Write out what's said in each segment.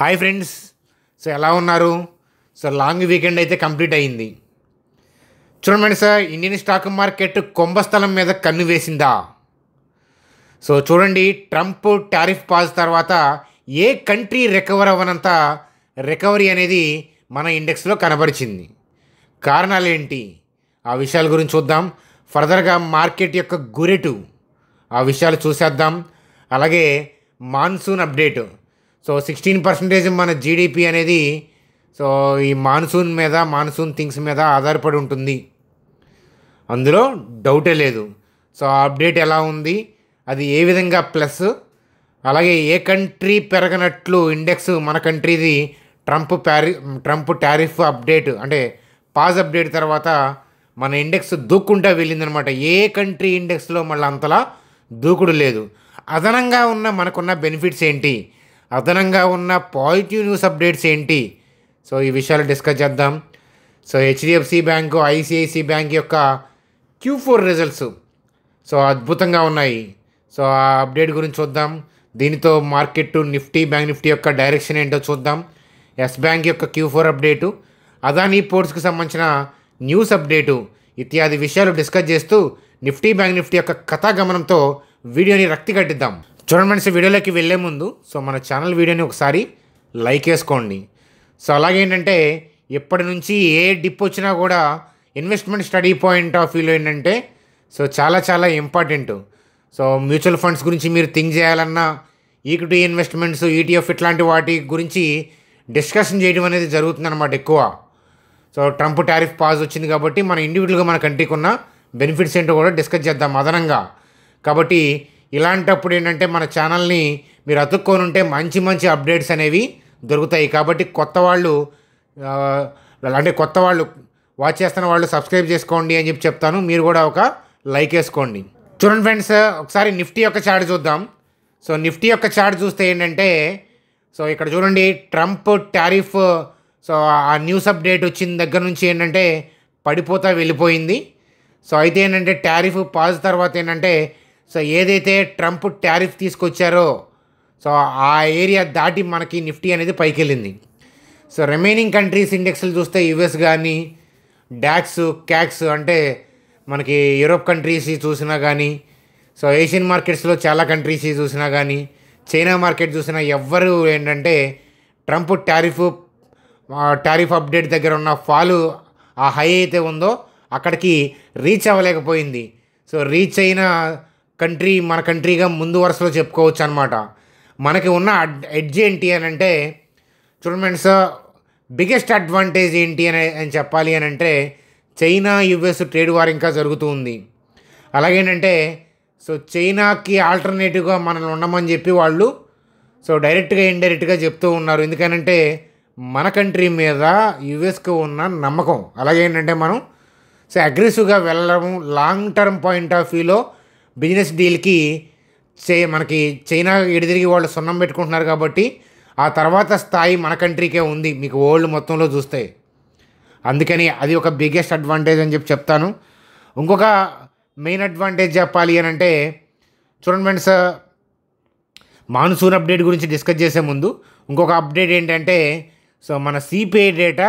Hi friends. So ఎలా ఉన్నారు? So long weekend అయితే కంప్లీట్ అయ్యింది. చూడండి సార్, ఇండియన్ స్టాక్ మార్కెట్ కుంభస్థలం మీద కన్ను వేసిందా? సో చూడండి, ట్రంప్ టారిఫ్ పాజ్ తర్వాత ఏ కంట్రీ రికవర్ అవ్వనంత రికవరీ అనేది మన ఇండెక్స్లో కనబరిచింది. కారణాలు ఏంటి? ఆ విషయాల గురించి చూద్దాం. ఫర్దర్గా మార్కెట్ యొక్క గురెటు ఆ విషయాలు చూసేద్దాం. అలాగే మాన్సూన్ అప్డేట్. సో 16% మన జీడిపి అనేది సో ఈ మాన్సూన్ థింగ్స్ మీద ఆధారపడి ఉంటుంది, అందులో డౌటే లేదు. సో ఆ అప్డేట్ ఎలా ఉంది, అది ఏ విధంగా ప్లస్, అలాగే ఏ కంట్రీ పెరగనట్లు ఇండెక్స్ మన కంట్రీది ట్రంప్ టారిఫ్ అప్డేట్ అంటే పాజ్ అప్డేట్ తర్వాత మన ఇండెక్స్ దూక్కుంటూ వెళ్ళిందనమాట. ఏ కంట్రీ ఇండెక్స్లో మళ్ళీ అంతలా దూకుడు లేదు. అదనంగా ఉన్న మనకున్న బెనిఫిట్స్ ఏంటి, అదనంగా ఉన్న పాజిటివ్ న్యూస్ అప్డేట్స్ ఏంటి, సో ఈ విషయాలు డిస్కస్ చేద్దాం. So HDFC bank, ICICI bank యొక్క Q4 రిజల్ట్స్ సో అద్భుతంగా ఉన్నాయి. సో ఆ అప్డేట్ గురించి చూద్దాం. దీనితో మార్కెట్ బ్యాంక్ నిఫ్టీ యొక్క డైరెక్షన్ ఏంటో చూద్దాం. ఎస్ బ్యాంక్ యొక్క Q4 అప్డేటు, అదానీ పోర్ట్స్కి సంబంధించిన న్యూస్ అప్డేటు ఇత్యాది విషయాలు డిస్కస్ చేస్తూ బ్యాంక్ నిఫ్టీ యొక్క కథాగమనంతో వీడియోని రక్తి కట్టిద్దాం. చూడండి ఫ్రెండ్స్, వీడియోలోకి వెళ్ళే ముందు సో మన ఛానల్ వీడియోని ఒకసారి లైక్ వేసుకోండి. సో అలాగే ఏంటంటే ఎప్పటి నుంచి ఏ డిప్ వచ్చినా కూడా ఇన్వెస్ట్మెంట్ స్టడీ పాయింట్ ఆఫ్ వ్యూలో ఏంటంటే సో చాలా చాలా ఇంపార్టెంట్. సో మ్యూచువల్ ఫండ్స్ గురించి మీరు థింక్ చేయాలన్నా, ఈక్విటీ ఇన్వెస్ట్మెంట్స్, ETF ఇట్లాంటి వాటి గురించి డిస్కషన్ చేయడం అనేది జరుగుతుందన్నమాట ఎక్కువ. సో ట్రంప్ టారిఫ్ పాజ్ వచ్చింది కాబట్టి మన ఇండివిజువల్గా మన కంట్రీకి ఉన్న బెనిఫిట్స్ ఏంటో కూడా డిస్కస్ చేద్దాం అదనంగా. కాబట్టి ఇలాంటప్పుడు ఏంటంటే మన ఛానల్ని మీరు అతుక్కొని ఉంటే మంచి మంచి అప్డేట్స్ అనేవి దొరుకుతాయి. కాబట్టి కొత్త వాళ్ళు వాచ్ చేస్తున్న వాళ్ళు సబ్స్క్రైబ్ చేసుకోండి అని చెప్పి చెప్తాను. మీరు కూడా ఒక లైక్ వేసుకోండి. చూడండి ఫ్రెండ్స్, ఒకసారి నిఫ్టీ యొక్క చార్ట్ చూద్దాం. సో నిఫ్టీ యొక్క చార్ట్ చూస్తే ఏంటంటే సో ఇక్కడ చూడండి, ట్రంప్ టారిఫ్ సో ఆ న్యూస్ అప్డేట్ వచ్చిన దగ్గర నుంచి ఏంటంటే పడిపోతా వెళ్ళిపోయింది. సో అయితే ఏంటంటే టారిఫ్ పాజ్ తర్వాత ఏంటంటే సో ఏదైతే ట్రంప్ టారిఫ్ తీసుకొచ్చారో సో ఆ ఏరియా దాటి మనకి నిఫ్టీ అనేది పైకి వెళ్ళింది. సో రిమైనింగ్ కంట్రీస్ ఇండెక్స్లు చూస్తే యుఎస్ కానీ, డాక్స్, క్యాక్స్ అంటే మనకి యూరోప్ కంట్రీస్ చూసినా కానీ, సో ఏషియన్ మార్కెట్స్లో చాలా కంట్రీస్ చూసినా కానీ, చైనా మార్కెట్ చూసినా ఎవ్వరు ఏంటంటే ట్రంప్ టారిఫ్ అప్డేట్ దగ్గర ఉన్న ఫాలు ఆ హై అయితే ఉందో అక్కడికి రీచ్ అవ్వలేకపోయింది. సో రీచ్ అయిన కంట్రీ మన కంట్రీగా ముందు వరుసలో చెప్పుకోవచ్చు అనమాట. మనకి ఉన్న ఎడ్జ్ ఏంటి అని అంటే చూడండి ఫ్రెండ్స్, బిగ్గెస్ట్ అడ్వాంటేజ్ ఏంటి అని చెప్పాలి అని అంటే చైనా US ట్రేడ్ వార్ ఇంకా జరుగుతూ ఉంది. అలాగేంటంటే సో చైనాకి ఆల్టర్నేటివ్గా మనల్ని ఉండమని చెప్పి వాళ్ళు సో డైరెక్ట్గా ఇండైరెక్ట్గా చెప్తూ ఉన్నారు. ఎందుకనంటే మన కంట్రీ మీద యుఎస్కి ఉన్న నమ్మకం, అలాగేంటంటే మనం సో అగ్రెసివ్గా వెళ్ళడము, లాంగ్ టర్మ్ పాయింట్ ఆఫ్ వ్యూలో బిజినెస్ డీల్కి మనకి చైనా ఎడిదిరిగి వాళ్ళు సున్నం పెట్టుకుంటున్నారు. కాబట్టి ఆ తర్వాత స్థాయి మన కంట్రీకే ఉంది మీకు వరల్డ్ మొత్తంలో చూస్తే. అందుకని అది ఒక బిగ్గెస్ట్ అడ్వాంటేజ్ అని చెప్పి చెప్తాను. ఇంకొక మెయిన్ అడ్వాంటేజ్ చెప్పాలి అని అంటే చూడండి ఫ్రెండ్స్, మాన్సూన్ అప్డేట్ గురించి డిస్కస్ చేసే ముందు ఇంకొక అప్డేట్ ఏంటంటే సో మన CPI డేటా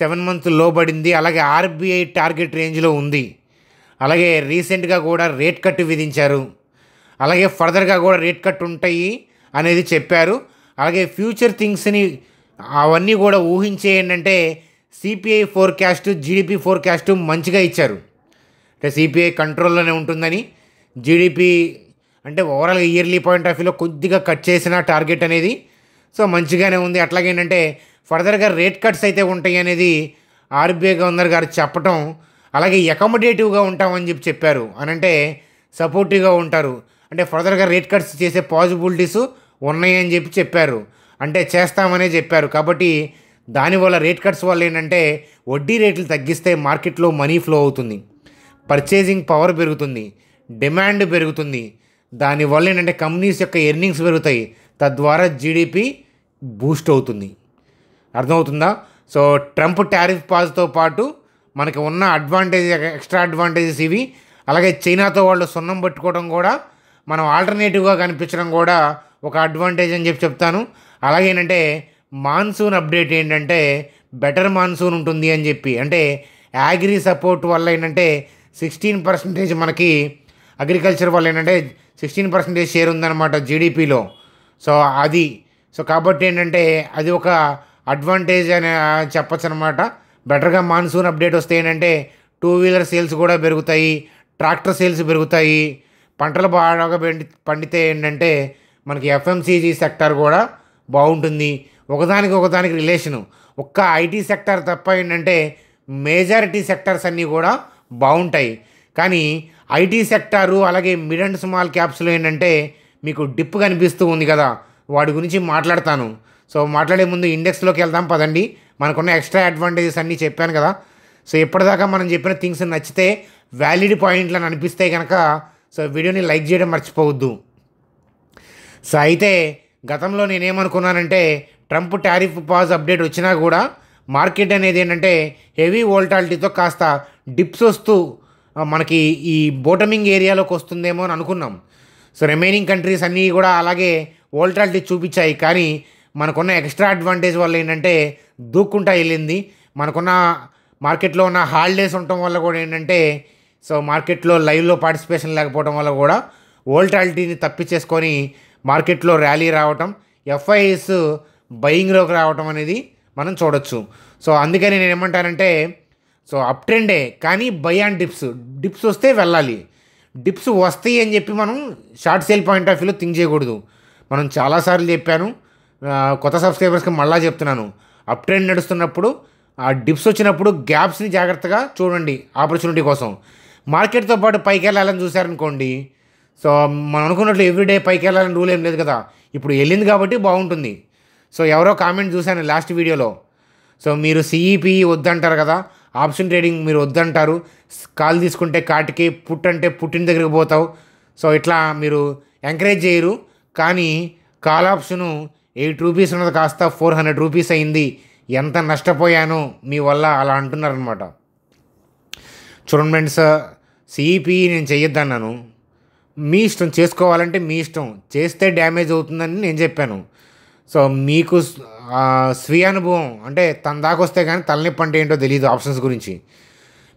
7 months లో పడింది. అలాగే RBI టార్గెట్ రేంజ్లో ఉంది. అలాగే రీసెంట్గా కూడా రేట్ కట్ విధించారు. అలాగే ఫర్దర్గా కూడా రేట్ కట్ ఉంటాయి అనేది చెప్పారు. అలాగే ఫ్యూచర్ థింగ్స్ని అవన్నీ కూడా ఊహించే ఏంటంటే CPI ఫోర్కాస్ట్, GDP ఫోర్కాస్ట్ మంచిగా ఇచ్చారు. అంటే CPI కంట్రోల్లోనే ఉంటుందని, GDP అంటే ఓవరాల్గా ఇయర్లీ పాయింట్ ఆఫ్ వ్యూలో కొద్దిగా కట్ చేసిన టార్గెట్ అనేది సో మంచిగానే ఉంది. అట్లాగేంటంటే ఫర్దర్గా రేట్ కట్స్ అయితే ఉంటాయి అనేది RBI గవర్నర్ గారు చెప్పటం, అలాగే అకామిడేటివ్గా ఉంటామని చెప్పి చెప్పారు. అని అంటే సపోర్టివ్గా ఉంటారు, అంటే ఫర్దర్గా రేట్ కట్స్ చేసే పాసిబిలిటీస్ ఉన్నాయని చెప్పి చెప్పారు, అంటే చేస్తామనే చెప్పారు. కాబట్టి దానివల్ల రేట్ కట్స్ వల్ల ఏంటంటే వడ్డీ రేట్లు తగ్గిస్తే మార్కెట్లో మనీ ఫ్లో అవుతుంది, పర్చేజింగ్ పవర్ పెరుగుతుంది, డిమాండ్ పెరుగుతుంది. దానివల్ల ఏంటంటే కంపెనీస్ యొక్క ఎర్నింగ్స్ పెరుగుతాయి, తద్వారా GDP బూస్ట్ అవుతుంది. అర్థమవుతుందా? సో ట్రంప్ టారిఫ్ పాజ్తో పాటు మనకి ఉన్న ఎక్స్ట్రా అడ్వాంటేజెస్ ఇవి. అలాగే చైనాతో వాళ్ళు సున్నం పట్టుకోవడం కూడా మనం ఆల్టర్నేటివ్గా కనిపించడం కూడా ఒక అడ్వాంటేజ్ అని చెప్పి చెప్తాను. అలాగే ఏంటంటే మాన్సూన్ అప్డేట్ ఏంటంటే బెటర్ మాన్సూన్ ఉంటుంది అని చెప్పి, అంటే అగ్రి సపోర్ట్ వల్ల ఏంటంటే 16% మనకి అగ్రికల్చర్ వల్ల ఏంటంటే 16% షేర్ ఉందన్నమాట జీడిపిలో. సో అది కాబట్టి ఏంటంటే అది ఒక అడ్వాంటేజ్ అని చెప్పచ్చు అనమాట. బెటర్గా మాన్సూన్ అప్డేట్ వస్తే ఏంటంటే 2 వీలర్ సేల్స్ కూడా పెరుగుతాయి, ట్రాక్టర్ సేల్స్ పెరుగుతాయి. పంటలు బాగా పండితే ఏంటంటే మనకి ఎఫ్ఎంసీజీ సెక్టర్ కూడా బాగుంటుంది. ఒకదానికి రిలేషను. ఒక్క ఐటీ సెక్టర్ తప్ప ఏంటంటే మేజారిటీ సెక్టర్స్ అన్నీ కూడా బాగుంటాయి. కానీ ఐటీ సెక్టారు అలాగే మిడ్ అండ్ స్మాల్ క్యాప్స్లో ఏంటంటే మీకు డిప్ కనిపిస్తూ ఉంది కదా, వాటి గురించి మాట్లాడతాను. సో మాట్లాడే ముందు ఇండెక్స్లోకి వెళ్దాం పదండి. మనకున్న ఎక్స్ట్రా అడ్వాంటేజెస్ అన్నీ చెప్పాను కదా. సో ఇప్పటిదాకా మనం చెప్పిన థింగ్స్ నచ్చితే, వ్యాలిడ్ పాయింట్లు అని అనిపిస్తే కనుక సో వీడియోని లైక్ చేయడం మర్చిపోవద్దు. సో అయితే గతంలో నేనేమనుకున్నానంటే ట్రంప్ టారిఫ్ పాజ్ అప్డేట్ వచ్చినా కూడా మార్కెట్ అనేది ఏంటంటే హెవీ వోల్టాలిటీతో కాస్త డిప్స్ వస్తూ మనకి ఈ బోటమింగ్ ఏరియాలోకి వస్తుందేమో అని అనుకున్నాం. సో రిమైనింగ్ కంట్రీస్ అన్నీ కూడా అలాగే వోల్టాలిటీ చూపించాయి. కానీ మనకున్న ఎక్స్ట్రా అడ్వాంటేజ్ వల్ల ఏంటంటే దూక్కుంటా వెళ్ళింది. మనకున్న మార్కెట్లో ఉన్న హాలిడేస్ ఉండటం వల్ల కూడా ఏంటంటే సో మార్కెట్లో లైవ్లో పార్టిసిపేషన్ లేకపోవడం వల్ల కూడా వోల్టాలిటీని తప్పించేసుకొని మార్కెట్లో ర్యాలీ రావటం, ఎఫ్ఐఎస్ బయింగ్లోకి రావటం అనేది మనం చూడొచ్చు. సో అందుకని నేను ఏమంటానంటే సో అప్ ట్రెండే, కానీ బై అండ్ డిప్స్ వస్తే వెళ్ళాలి. డిప్స్ వస్తాయి అని చెప్పి మనం షార్ట్ సేల్ పాయింట్ ఆఫ్ వ్యూలో థింక్ చేయకూడదు. మనం చాలాసార్లు చెప్పాను, కొత్త సబ్స్క్రైబర్స్కి మళ్ళీ చెప్తున్నాను. అప్ ట్రెండ్ నడుస్తున్నప్పుడు ఆ డిప్స్ వచ్చినప్పుడు గ్యాప్స్ని జాగ్రత్తగా చూడండి ఆపర్చునిటీ కోసం. మార్కెట్తో పాటు పైకి వెళ్ళాలని చూశారనుకోండి, సో మనం అనుకున్నట్లు ఎవ్రీడే పైకి వెళ్ళాలని రూల్ ఏం లేదు కదా. ఇప్పుడు వెళ్ళింది కాబట్టి బాగుంటుంది. సో ఎవరో కామెంట్ చూశాను లాస్ట్ వీడియోలో, సో మీరు సిఈపి వద్దంటారు కదా, ఆప్షన్ ట్రేడింగ్ మీరు వద్దంటారు, కాల్ తీసుకుంటే కాటికి, పుట్ అంటే పుట్టిన దగ్గరికి పోతావు, సో ఇట్లా మీరు ఎంకరేజ్ చేయరు. కానీ కాల్ ఆప్షను 8 రూపీస్ ఉన్నది కాస్త 400 రూపీస్ అయింది, ఎంత నష్టపోయానో మీ వల్ల అలా అంటున్నారనమాట. చూడండి ఫ్రెండ్స్, సిఈపి నేను చెయ్యొద్దన్నాను, మీ ఇష్టం, చేసుకోవాలంటే మీ ఇష్టం, చేస్తే డ్యామేజ్ అవుతుందని నేను చెప్పాను. సో మీకు స్వీయ అనుభవం అంటే తన దాకా వస్తే కానీ తలనొప్పి అంటే ఏంటో తెలియదు ఆప్షన్స్ గురించి.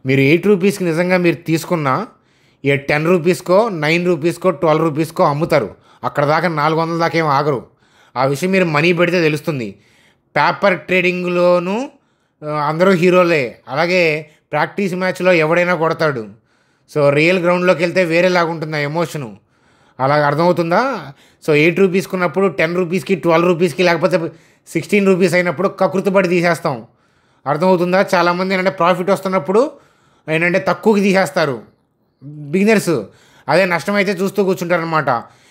మీరు 8 రూపీస్కి నిజంగా మీరు తీసుకున్నా 10 రూపీస్కో 9 రూపీస్కో 12 రూపీస్కో అమ్ముతారు. అక్కడ దాకా 400 దాకా ఏం ఆగరు. ఆ విషయం మీరు మనీ పెడితే తెలుస్తుంది. పేపర్ ట్రేడింగ్లోనూ అందరూ హీరోలే, అలాగే ప్రాక్టీస్ మ్యాచ్లో ఎవడైనా కొడతాడు. సో రియల్ గ్రౌండ్లోకి వెళ్తే వేరేలాగా ఉంటుంది ఆ ఎమోషను. అలా అర్థమవుతుందా? సో 8 రూపీస్కి ఉన్నప్పుడు 10 రూపీస్కి 12 రూపీస్కి లేకపోతే 16 రూపీస్ అయినప్పుడు కకృతిపడి తీసేస్తాం. అర్థమవుతుందా? చాలామంది ఏంటంటే ప్రాఫిట్ వస్తున్నప్పుడు ఏంటంటే తక్కువకి తీసేస్తారు బిగినర్స్. అదే నష్టమైతే చూస్తూ కూర్చుంటారనమాట.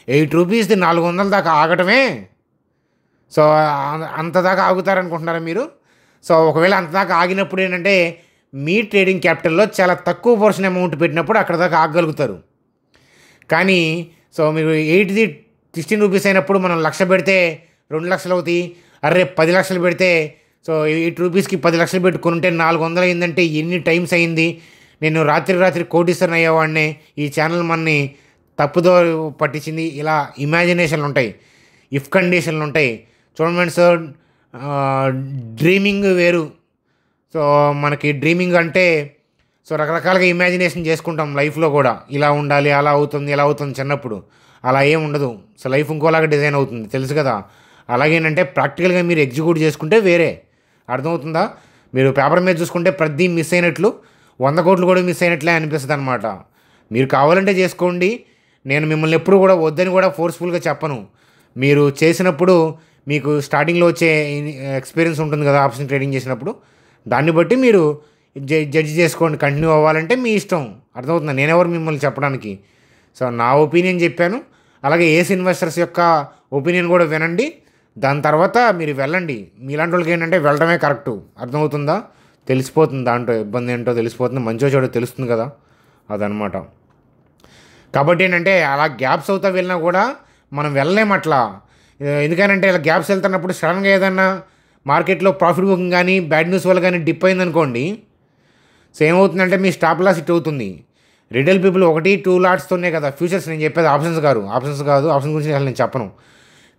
8 రూపీస్ది 400 దాకా ఆగటమే. సో అంత దాకా ఆగుతారనుకుంటున్నారా మీరు? సో ఒకవేళ అంత దాకా ఆగినప్పుడు ఏంటంటే మీ ట్రేడింగ్ క్యాపిటల్లో చాలా తక్కువ పోర్షన్ అమౌంట్ పెట్టినప్పుడు అక్కడ దాకా ఆగగలుగుతారు. కానీ సో మీరు 8ది 16 రూపీస్ అయినప్పుడు మనం 1,00,000 పెడితే 2 లక్షలు అవుతాయి. అరే 10 లక్షలు పెడితే సో 8 రూపీస్కి 10 లక్షలు పెట్టుకుంటే 400 అయిందంటే ఎన్ని టైమ్స్ అయింది. నేను రాత్రి కోటీశ్వరన్ అయ్యేవాడిని. ఈ ఛానల్ మనని తప్పుదో పట్టించింది. ఇలా ఇమాజినేషన్లు ఉంటాయి, ఇఫ్ కండిషన్లు ఉంటాయి. చూడండి సార్, డ్రీమింగ్ వేరు. సో మనకి డ్రీమింగ్ అంటే సో రకరకాలుగా ఇమాజినేషన్ చేసుకుంటాం లైఫ్లో కూడా. ఇలా ఉండాలి, అలా అవుతుంది, ఇలా అవుతుంది. చిన్నప్పుడు అలా ఏం ఉండదు. సో లైఫ్ ఇంకోలాగా డిజైన్ అవుతుంది, తెలుసు కదా. అలాగేంటంటే ప్రాక్టికల్గా మీరు ఎగ్జిక్యూట్ చేసుకుంటే వేరే. అర్థమవుతుందా? మీరు పేపర్ మీద చూసుకుంటే ప్రతి మిస్ అయినట్లు 100 కోట్లు కూడా మిస్ అయినట్లే అనిపిస్తుంది అనమాట. మీరు కావాలంటే చేసుకోండి. నేను మిమ్మల్ని ఎప్పుడు కూడా వద్దని కూడా ఫోర్స్ఫుల్గా చెప్పను. మీరు చేసినప్పుడు మీకు స్టార్టింగ్లో వచ్చే ఎక్స్పీరియన్స్ ఉంటుంది కదా ఆప్షన్ ట్రేడింగ్ చేసినప్పుడు, దాన్ని బట్టి మీరు జడ్జి చేసుకోండి. కంటిన్యూ అవ్వాలంటే మీ ఇష్టం. అర్థమవుతుంది? నేనెవరు మిమ్మల్ని చెప్పడానికి. సో నా ఒపీనియన్ చెప్పాను. అలాగే ఏస్ ఇన్వెస్టర్స్ యొక్క ఒపీనియన్ కూడా వినండి. దాని తర్వాత మీరు వెళ్ళండి. మీలాంటి వాళ్ళకి ఏంటంటే వెళ్ళడమే కరెక్టు. అర్థమవుతుందా? తెలిసిపోతుంది, దాంట్లో ఇబ్బంది ఏంటో తెలిసిపోతుంది, మంచో చెడో తెలుస్తుంది కదా, అదనమాట. కాబట్టి ఏంటంటే అలా గ్యాప్స్ అవుతా వెళ్ళినా కూడా మనం వెళ్ళలేం అట్లా. ఎందుకనంటే ఇలా గ్యాప్స్ వెళ్తున్నప్పుడు సడన్గా ఏదన్నా మార్కెట్లో ప్రాఫిట్ బుకింగ్ కానీ బ్యాడ్ న్యూస్ వల్ల కానీ డిప్ అయిందనుకోండి, సో ఏమవుతుందంటే మీ స్టాప్ లాస్ హిట్ అవుతుంది. రిటైల్ పీపుల్ 1-2 లాట్స్తోనే కదా ఫ్యూచర్స్ నేను చెప్పేది. ఆప్షన్స్ కాదు, ఆప్షన్ గురించి అసలు నేను చెప్పను.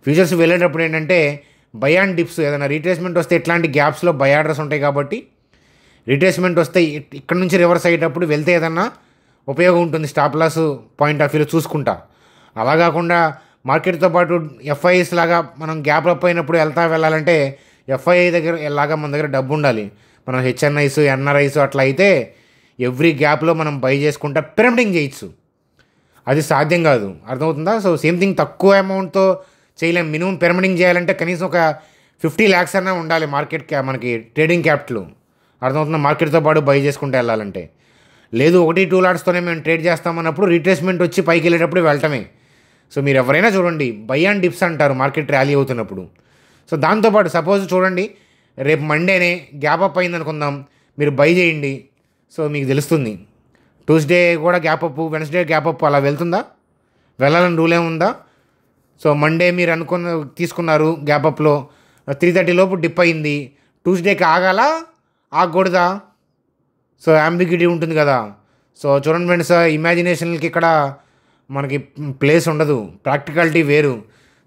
ఫ్యూచర్స్ వెళ్ళేటప్పుడు ఏంటంటే బై అండ్ డిప్స్ ఏదైనా రీట్రేస్మెంట్ వస్తే ఇట్లాంటి గ్యాప్స్లో బై ఆర్డర్స్ ఉంటాయి కాబట్టి రీట్రేస్మెంట్ వస్తే ఇక్కడ నుంచి రివర్స్ అయ్యేటప్పుడు వెళ్తే ఏదన్నా ఉపయోగం ఉంటుంది స్టాప్ లాస్ పాయింట్ ఆఫ్ వ్యూలో చూసుకుంటా. అలా కాకుండా మార్కెట్తో పాటు ఎఫ్ఐఎస్ లాగా మనం గ్యాప్ అప్ అయినప్పుడు వెళ్ళాలంటే ఎఫ్ఐఐ దగ్గర లాగా మన దగ్గర డబ్బు ఉండాలి. మనం హెచ్ఎన్ఐస్ ఎన్ఆర్ఐస్ అట్లా అయితే ఎవ్రీ గ్యాప్లో మనం బై చేసుకుంటా పిరమిడింగ్ చేయొచ్చు. అది సాధ్యం కాదు, అర్థమవుతుందా? సో సేమ్ థింగ్ తక్కువ అమౌంట్తో చేయలేం. మినిమం పిరమిడింగ్ చేయాలంటే కనీసం ఒక 50 lakhs అన్నా ఉండాలి మార్కెట్ మనకి ట్రేడింగ్ క్యాపిటల్, అర్థమవుతుందా? మార్కెట్తో పాటు బై చేసుకుంటూ వెళ్ళాలంటే. లేదు 1-2 లాట్స్తోనే మేము ట్రేడ్ చేస్తామన్నప్పుడు రీట్రేస్మెంట్ వచ్చి పైకి వెళ్ళేటప్పుడు వెళ్ళటమే. సో మీరు ఎవరైనా చూడండి బై అండ్ డిప్స్ అంటారు మార్కెట్ ర్యాలీ అవుతున్నప్పుడు. సో దాంతోపాటు సపోజ్ చూడండి రేపు మండేనే గ్యాప్ అప్ అయింది అనుకుందాం, మీరు బై చేయండి. సో మీకు తెలుస్తుంది ట్యూస్డే కూడా gap up, Wednesday gap up అలా వెళ్తుందా? వెళ్ళాలని రూల్ ఏముందా? సో మండే మీరు తీసుకున్నారు గ్యాప్ అప్లో 3:30 లోపు డిప్ అయింది, ట్యూస్డేకి ఆగకూడదా? సో అంబిగ్యూటీ ఉంటుంది కదా. సో చూడండి ఫ్రెండ్స్, ఇమాజినేషన్కి ఇక్కడ మనకి ప్లేస్ ఉండదు, ప్రాక్టికాలిటీ వేరు.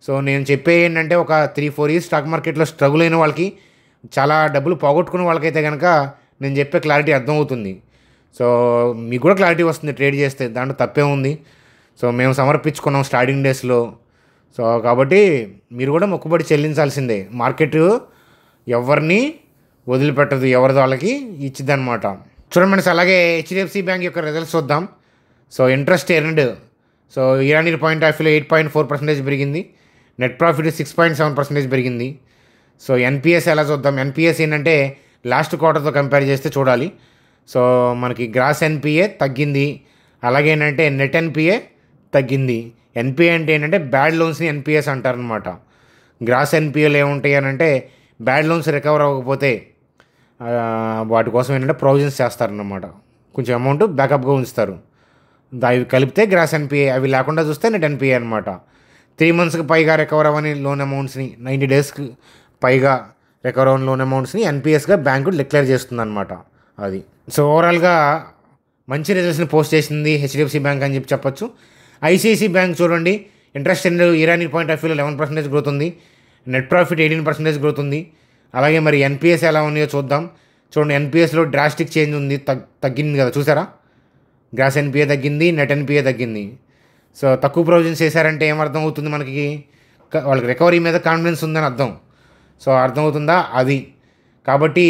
సో నేను చెప్పే ఏంటంటే ఒక 3-4 years స్టాక్ మార్కెట్లో స్ట్రగుల్ అయిన వాళ్ళకి, చాలా డబ్బులు పోగొట్టుకున్న వాళ్ళకైతే కనుక నేను చెప్పే క్లారిటీ అర్థమవుతుంది. సో మీకు కూడా క్లారిటీ వస్తుంది ట్రేడ్ చేస్తే, దాంట్లో తప్పే ఉంది. సో మేము సమర్పించుకున్నాం స్టార్టింగ్ డేస్లో. సో కాబట్టి మీరు కూడా మొక్కుబడి చెల్లించాల్సిందే. మార్కెట్ ఎవరిని వదిలిపెట్టదు, ఎవరిది వాళ్ళకి ఇచ్చిద్దనమాట. చూడండి ఫ్రెండ్స్, అలాగే హెచ్డిఎఫ్సి బ్యాంక్ యొక్క రిజల్ట్స్ చూద్దాం. So interest earned, so year point of వ్యూలో 8.4% పెరిగింది. నెట్ ప్రాఫిట్ 6.7% పెరిగింది. సో ఎన్పిఎస్ ఎలా చూద్దాం? ఎన్పిఎస్ ఏంటంటే లాస్ట్ క్వార్టర్తో కంపేర్ చేస్తే చూడాలి. సో మనకి గ్రాస్ ఎన్పిఏ తగ్గింది, అలాగే ఏంటంటే నెట్ ఎన్పిఏ తగ్గింది. ఎన్పిఏ అంటే ఏంటంటే బ్యాడ్ లోన్స్ని ఎన్పిఎస్ అంటారనమాట. గ్రాస్ ఎన్పిఏలు ఏముంటాయి అని అంటే బ్యాడ్ లోన్స్ రికవర్ అవ్వకపోతే వాటి కోసం ఏంటంటే ప్రొవిజన్స్ చేస్తారన్నమాట, కొంచెం అమౌంట్ బ్యాకప్గా ఉంచుతారు. అవి కలిపితే గ్రాస్ ఎన్పిఏ, అవి లేకుండా చూస్తే నెట్ ఎన్పిఏ అనమాట. 3 monthsకి పైగా రికవర్ అవ్వని లోన్ అమౌంట్స్ని, 90 daysకి పైగా రికవర్ అవ్వని లోన్ అమౌంట్స్ని ఎన్పిఎస్గా బ్యాంకు డిక్లేర్ చేస్తుందన్నమాట. అది సో ఓవరాల్గా మంచి రిజల్ట్స్ని పోస్ట్ చేసింది హెచ్డిఎఫ్సి బ్యాంక్ అని చెప్పొచ్చు. ఐసిఐసి బ్యాంక్ చూడండి, ఇంట్రెస్ట్ ఇయర్ పాయింట్ ఆఫ్ వ్యూలో 11% గ్రోత్ ఉంది, నెట్ ప్రాఫిట్ 18% గ్రోత్ ఉంది. అలాగే మరి ఎన్పిఎస్ ఎలా ఉన్నాయో చూద్దాం. చూడండి ఎన్పిఎస్లో డ్రాస్టిక్ చేంజ్ ఉంది, తగ్గింది కదా, చూసారా? గ్రాస్ ఎన్పిఏ తగ్గింది, నెట్ ఎన్పిఏ తగ్గింది. సో తక్కువ ప్రొవిజన్స్ చేశారంటే ఏమర్థం అవుతుంది మనకి? వాళ్ళకి రికవరీ మీద కాన్ఫిడెన్స్ ఉందని అర్థం. సో అర్థమవుతుందా? అది కాబట్టి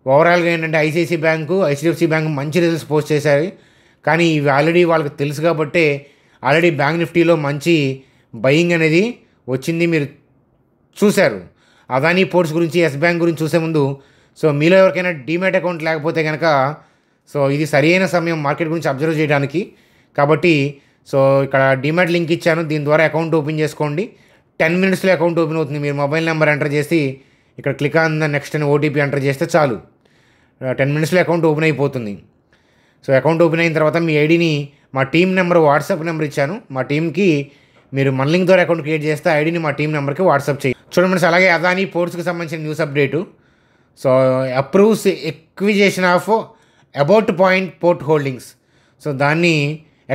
ఓవరాల్గా ఏంటంటే ఐసిఐసి బ్యాంకు, హెచ్డిఎఫ్సి బ్యాంకు మంచి రిజల్ట్స్ పోస్ట్ చేశారు. కానీ ఇవి ఆల్రెడీ వాళ్ళకి తెలుసు కాబట్టి ఆల్రెడీ బ్యాంక్ నిఫ్టీలో మంచి బయింగ్ అనేది వచ్చింది, మీరు చూశారు. అదానీ పోర్ట్స్ గురించి, ఎస్ బ్యాంక్ గురించి చూసే ముందు సో మీలో ఎవరికైనా డీమ్యాట్ అకౌంట్ లేకపోతే కనుక సో ఇది సరైన సమయం మార్కెట్ గురించి అబ్జర్వ్ చేయడానికి. కాబట్టి సో ఇక్కడ డీమ్యాట్ లింక్ ఇచ్చాను, దీని ద్వారా అకౌంట్ ఓపెన్ చేసుకోండి. 10 minutesలో అకౌంట్ ఓపెన్ అవుతుంది. మీరు మొబైల్ నెంబర్ ఎంటర్ చేసి ఇక్కడ క్లిక్ ఆన్ ద నెక్స్ట్ అని ఓటీపీ ఎంటర్ చేస్తే చాలు, 10 minutesలో అకౌంట్ ఓపెన్ అయిపోతుంది. సో అకౌంట్ ఓపెన్ అయిన తర్వాత మీ ఐడిని, మా టీం నెంబర్ వాట్సాప్ నెంబర్ ఇచ్చాను, మా టీంకి మీరు మన లింక్ ద్వారా అకౌంట్ క్రియేట్ చేస్తే ఐడిని మా టీం నెంబర్కి వాట్సాప్ చేయండి. చూడండి అలాగే అదానీ పోర్ట్స్కి సంబంధించిన news update. So approves acquisition of about point port holdings, so దాన్ని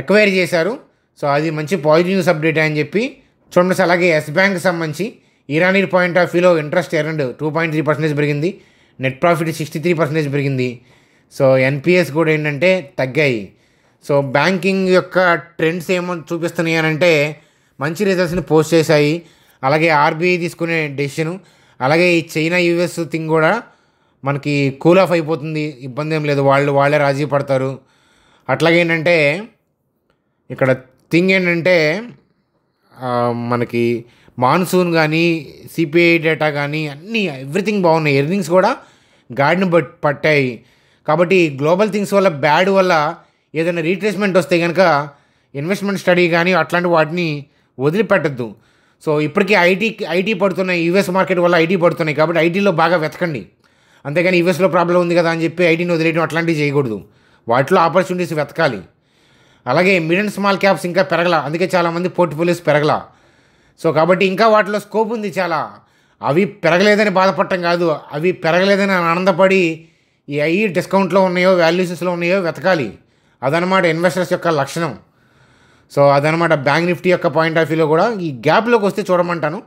ఎక్వైర్ చేశారు. సో అది మంచి పాజిటివ్ న్యూస్ అప్డేట్ అని చెప్పి చూడండి. అలాగే ఎస్ బ్యాంక్కి సంబంధించి ఇరానీ పాయింట్ ఆఫ్ వ్యూలో ఇంట్రెస్ట్ ఎర్న్డ్ 2.3% పెరిగింది, నెట్ ప్రాఫిట్ 63% పెరిగింది. సో ఎన్పిఎస్ కూడా ఏంటంటే తగ్గాయి. సో బ్యాంకింగ్ యొక్క ట్రెండ్స్ ఏమో చూపిస్తున్నాయి అని అంటే మంచి రిజల్ట్స్ని పోస్ట్ చేశాయి. అలాగే ఆర్బీఐ తీసుకునే డెసిషను, అలాగే ఈ చైనా యూఎస్ థింగ్ కూడా మనకి కూల్ ఆఫ్ అయిపోతుంది, ఇబ్బంది ఏం లేదు, వాళ్ళే రాజీ పడతారు. అట్లాగే ఏంటంటే ఇక్కడ థింగ్ ఏంటంటే మనకి మాన్సూన్ కానీ సిపిఐ డేటా కానీ అన్నీ ఎవ్రీథింగ్ బాగున్నాయి, ఎర్నింగ్స్ కూడా గాడిని పట్టాయి. కాబట్టి గ్లోబల్ థింగ్స్ వల్ల బ్యాడ్ వల్ల ఏదైనా రీట్రేస్మెంట్ వస్తే కనుక ఇన్వెస్ట్మెంట్ స్టడీ కానీ అట్లాంటి వాటిని వదిలిపెట్టద్దు. సో ఇప్పటికీ ఐటీ పడుతున్నాయి, యూఎస్ మార్కెట్ వల్ల ఐటీ పడుతున్నాయి, కాబట్టి ఐటీలో బాగా వెతకండి. అంతేగాని యూఎస్లో ప్రాబ్లం ఉంది కదా అని చెప్పి ఐటీని వదిలేయడం అట్లాంటివి చేయకూడదు, వాటిలో ఆపర్చునిటీస్ వెతకాలి. అలాగే మిడ్ అండ్ స్మాల్ క్యాప్స్ ఇంకా పెరగల, అందుకే చాలామంది పోర్ట్ఫోలియోస్ పెరగల. సో కాబట్టి ఇంకా వాటిలో స్కోప్ ఉంది చాలా. అవి పెరగలేదని బాధపడటం కాదు, అవి పెరగలేదని ఆనందపడి ఈ డిస్కౌంట్లో ఉన్నాయో వాల్యూషన్స్లో ఉన్నాయో వెతకాలి. అదనమాట ఇన్వెస్టర్స్ యొక్క లక్షణం. సో అదనమాట బ్యాంక్ నిఫ్టీ యొక్క పాయింట్ ఆఫ్ వ్యూలో కూడా ఈ గ్యాప్లోకి వస్తే చూడమంటాను.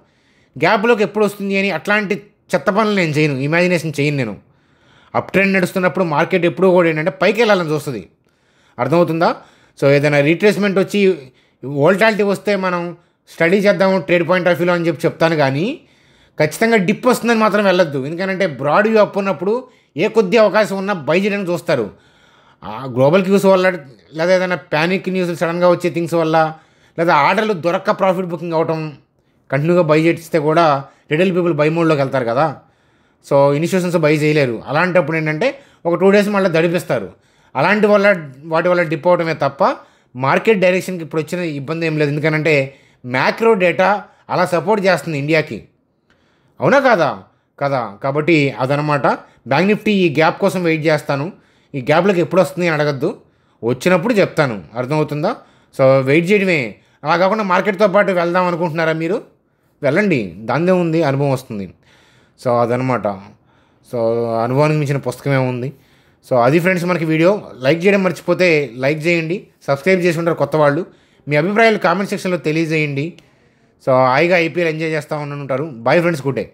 గ్యాప్లోకి ఎప్పుడు వస్తుంది అని అట్లాంటి చెత్త పనులు నేను చేయను, ఇమాజినేషన్ చేయను నేను. అప్ ట్రెండ్ నడుస్తున్నప్పుడు మార్కెట్ ఎప్పుడూ కూడా ఏంటంటే పైకి వెళ్ళాలని చూస్తుంది. అర్థమవుతుందా? సో ఏదైనా రీట్రేస్మెంట్ వచ్చి వోల్టాలిటీ వస్తే మనం స్టడీ చేద్దాము ట్రేడ్ పాయింట్ ఆఫ్ వ్యూలో అని చెప్తాను, కానీ ఖచ్చితంగా డిప్ వస్తుందని మాత్రం వెళ్ళొద్దు. ఎందుకంటే బ్రాడ్ వ్యూ అప్ ఉన్నప్పుడు ఏ కొద్ది అవకాశం ఉన్నా బై చేయడానికి చూస్తారు. గ్లోబల్ క్యూస్ వల్ల, లేదా ఏదైనా ప్యానిక్ న్యూస్ సడన్గా వచ్చే థింగ్స్ వల్ల, లేదా ఆర్డర్లు దొరక్క ప్రాఫిట్ బుకింగ్ అవటం, కంటిన్యూగా బై చేస్తే కూడా రిటైల్ పీపుల్ బై మోడ్లోకి వెళ్తారు కదా. సో ఇన్స్టిట్యూషన్స్ బై చేయలేరు. అలాంటప్పుడు ఏంటంటే ఒక 2 days మళ్ళీ దడిపిస్తారు. వాటి వల్ల డిప్ అవటమే తప్ప మార్కెట్ డైరెక్షన్కి ఇప్పుడు వచ్చిన ఇబ్బంది ఏం లేదు. ఎందుకంటే మ్యాక్రో డేటా అలా సపోర్ట్ చేస్తుంది ఇండియాకి. అవునా కాదా? కాబట్టి అదనమాట. బ్యాంక్ నిఫ్టీ ఈ గ్యాప్ కోసం వెయిట్ చేస్తాను. ఈ గ్యాప్లోకి ఎప్పుడు వస్తుంది అని అడగద్దు, వచ్చినప్పుడు చెప్తాను. అర్థమవుతుందా? సో వెయిట్ చేయడమే. అలా కాకుండా మార్కెట్తో పాటు వెళ్దాం అనుకుంటున్నారా మీరు? వెళ్ళండి, దానిదే ఉంది, అనుభవం వస్తుంది. సో అదనమాట. సో అనుభవానికి మించిన పుస్తకమే ఉంది. సో అది ఫ్రెండ్స్ మనకి వీడియో. లైక్ చేయడం మర్చిపోతే లైక్ చేయండి, సబ్స్క్రైబ్ చేసి ఉంటారు కొత్త వాళ్ళు. మీ అభిప్రాయాలు కామెంట్ సెక్షన్లో తెలియజేయండి. సో హాయిగా ఐపీఎల్ ఎంజాయ్ చేస్తూ ఉంటారు. Bye friends, good day.